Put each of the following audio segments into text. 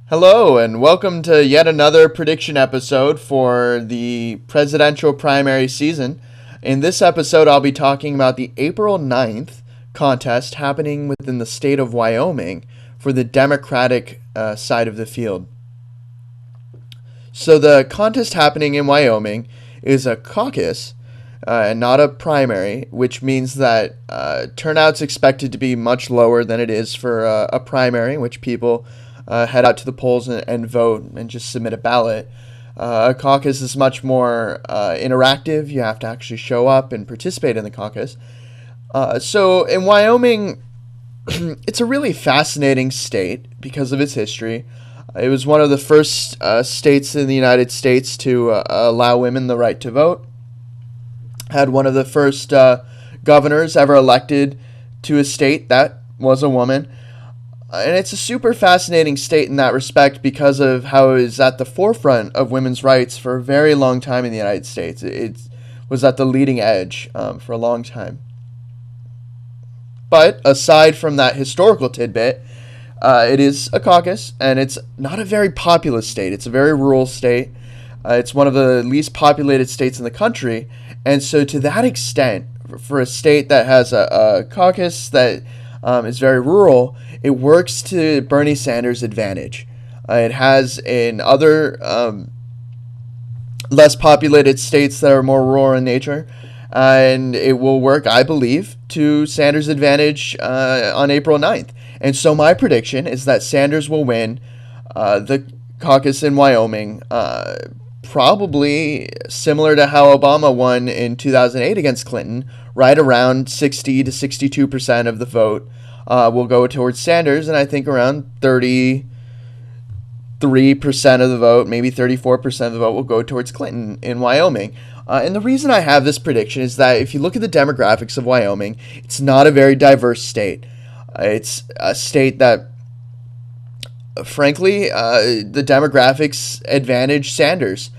Hello, and welcome to yet another prediction episode for the presidential primary season. In this episode, I'll be talking about the April 9th contest happening within the state of Wyoming for the Democratic side of the field. So, the contest happening in Wyoming is a caucus and not a primary, which means that turnout's expected to be much lower than it is for a primary, in which people head out to the polls and vote and just submit a ballot. A caucus is much more interactive. You have to actually show up and participate in the caucus. So in Wyoming, it's a really fascinating state because of its history. It was one of the first states in the United States to allow women the right to vote. Had one of the first governors ever elected to a state that was a woman. And it's a super fascinating state in that respect because of how it is at the forefront of women's rights for a very long time in the United States. It was at the leading edge for a long time. But aside from that historical tidbit, it is a caucus, and it's not a very populous state. It's a very rural state. It's one of the least populated states in the country. And so to that extent, for a state that has a caucus that is very rural, it works to Bernie Sanders' advantage. It has in other less populated states that are more rural in nature, and it will work, I believe, to Sanders' advantage on April 9th. And so my prediction is that Sanders will win the caucus in Wyoming, probably similar to how Obama won in 2008 against Clinton, right around 60 to 62% of the vote will go towards Sanders, and I think around 33% of the vote, maybe 34% of the vote will go towards Clinton in Wyoming. And the reason I have this prediction is that if you look at the demographics of Wyoming, it's not a very diverse state. It's a state that, frankly, the demographics advantage Sanders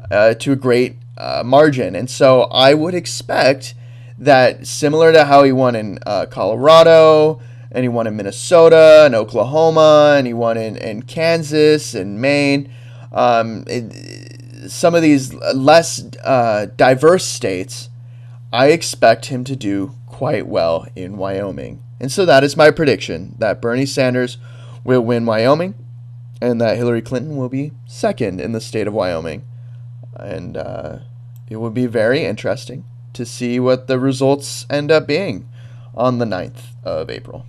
to a great margin. And so I would expect that, similar to how he won in Colorado, and he won in Minnesota and Oklahoma, and he won in Kansas and Maine, some of these less diverse states, I expect him to do quite well in Wyoming. And so that is my prediction, that Bernie Sanders will win Wyoming and that Hillary Clinton will be second in the state of Wyoming. And it will be very interesting to see what the results end up being on the 9th of April.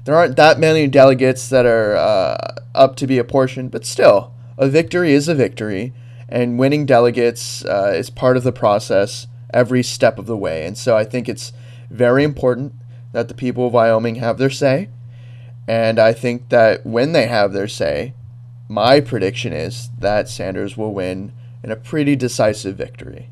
There aren't that many delegates that are up to be apportioned, but still, a victory is a victory, and winning delegates is part of the process every step of the way. And so I think it's very important that the people of Wyoming have their say, and I think that when they have their say, my prediction is that Sanders will win in a pretty decisive victory.